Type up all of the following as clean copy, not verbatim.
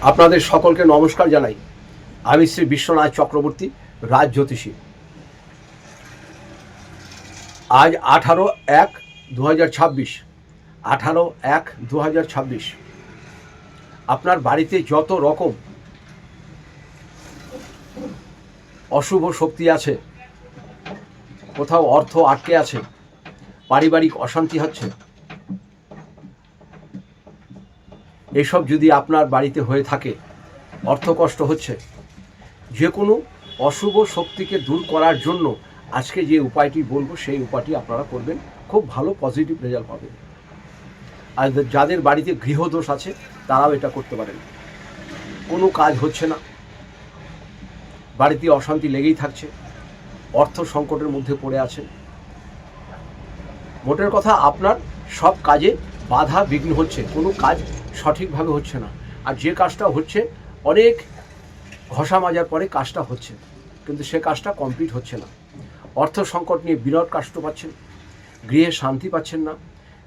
আপনাদের সকলকে নমস্কার জানাই। আমি শ্রী বিশ্বনাথ চক্রবর্তী, রাজ জ্যোতিষী। আজ 18/1/2026, 18/1/2026। আপনার বাড়িতে যত রকম অশুভ শক্তি আছে, কোথাও অর্থ আটকে আছে, পারিবারিক অশান্তি হচ্ছে, এসব যদি আপনার বাড়িতে হয়ে থাকে, অর্থ কষ্ট হচ্ছে, যে কোনো অশুভ শক্তিকে দূর করার জন্য আজকে যে উপায়টি বলবো সেই উপায়টি আপনারা করবেন, খুব ভালো পজিটিভ রেজাল্ট পাবেন। আর যাদের বাড়িতে গৃহদোষ আছে তারাও এটা করতে পারেন। কোনো কাজ হচ্ছে না, বাড়িতে অশান্তি লেগেই থাকছে, অর্থ সংকটের মধ্যে পড়ে আছেন, মোটের কথা আপনার সব কাজে বাধা বিঘ্ন হচ্ছে, কোনো কাজ সঠিকভাবে হচ্ছে না, আর যে কাজটা হচ্ছে অনেক ঘষা মাজার পরে কাজটা হচ্ছে, কিন্তু সে কাজটা কমপ্লিট হচ্ছে না। অর্থ সংকট নিয়ে বিরাট কষ্ট পাচ্ছেন, গৃহে শান্তি পাচ্ছেন না,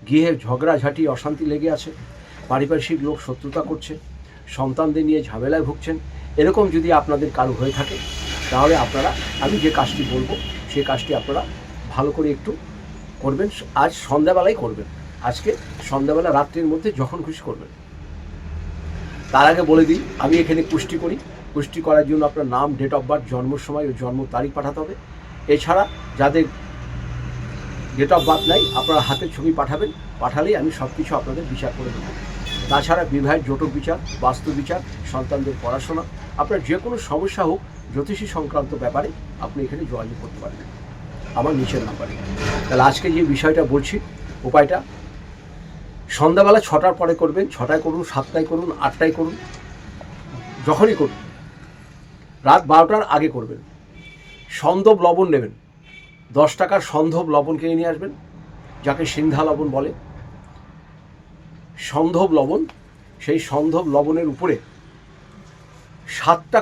গৃহের ঝগড়াঝাঁটি অশান্তি লেগে আছে, পারিপার্শ্বিক লোক শত্রুতা করছে, সন্তানদের নিয়ে ঝামেলায় ভুগছেন। এরকম যদি আপনাদের কারো হয়ে থাকে তাহলে আপনারা, আমি যে কাজটি বলবো সেই কাজটি আপনারা ভালো করে একটু করবেন। আজ সন্ধ্যাবেলায় করবেন, আজকে সন্ধ্যাবেলা, রাত্রির মধ্যে যখন খুশি করবেন। তার আগে বলে দিই, আমি এখানে কুষ্টি করি। কুষ্টি করার জন্য আপনার নাম, ডেট অফ বার্থ, জন্ম সময় ও জন্ম তারিখ পাঠাতে হবে। এছাড়া যাদের ডেট অফ বার্থ নাই, আপনারা হাতের ছবি পাঠাবেন, পাঠালেই আমি সব কিছু আপনাদের বিচার করে দেবো। তাছাড়া বিবাহের জটক বিচার, বাস্তু বিচার, সন্তানদের পড়াশোনা, আপনার যে কোনো সমস্যা হোক জ্যোতিষী সংক্রান্ত ব্যাপারে আপনি এখানে যোগাযোগ করতে পারেন আমার নিচের নাম্বারে। তাহলে আজকে যে বিষয়টা বলছি, উপায়টা সন্ধ্যাবেলা 6টার পরে করবেন। 6টায় করুন, 7টায় করুন, 8টায় করুন, যখনই করুন। রাত 12টার আগে করবেন। সন্ধব লবণ নেবেন, 10 টাকার সন্ধব লবণ কিনে নিয়ে আসবেন, যাকে সিন্ধা লবণ বলে। সন্ধব লবণ, সেই সন্ধব লবণের উপরে 7টা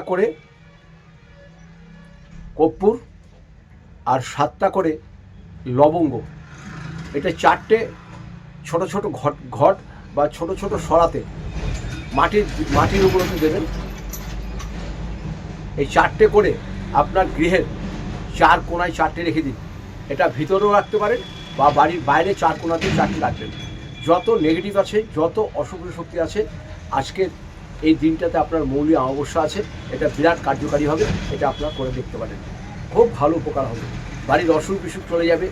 করে কর্পূর আর 7টা করে লবঙ্গ, এটা 4টে ছোট ছোট ঘট বা ছোট ছোট সরাতে মাটির উপরে দেবেন। এই 4টে করে আপনার গৃহের 4 কোণায় 4টে রেখে দিন। এটা ভিতরেও রাখতে পারেন বা বাড়ির বাইরে 4 কোণাতে 4টে রাখবেন। যত নেগেটিভ আছে, যত অশুভ শক্তি আছে, আজকের এই দিনটাতে আপনার মৌলী অমাবস্যা আছে, এটা বিরাট কার্যকারী হবে। এটা আপনারা করে দেখতে পারেন, খুব ভালো উপকার হবে। বাড়ির অসুখ বিসুখ চলে যাবে,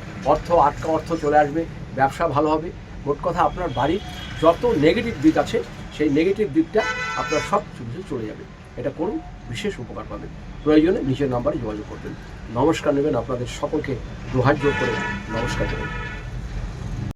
আটকা অর্থ চলে আসবে, ব্যবসা ভালো হবে। মোট কথা আপনার বাড়ির যত নেগেটিভ দিক আছে সেই নেগেটিভ দিকটা আপনার সব কিছু চলে যাবে। এটা করুন, বিশেষ উপকার পাবেন। প্রয়োজনে নিচের নাম্বারে যোগাযোগ করবেন। নমস্কার নেবেন, আপনাদের সকলকে দুহাত জোর করে নমস্কার দেবেন।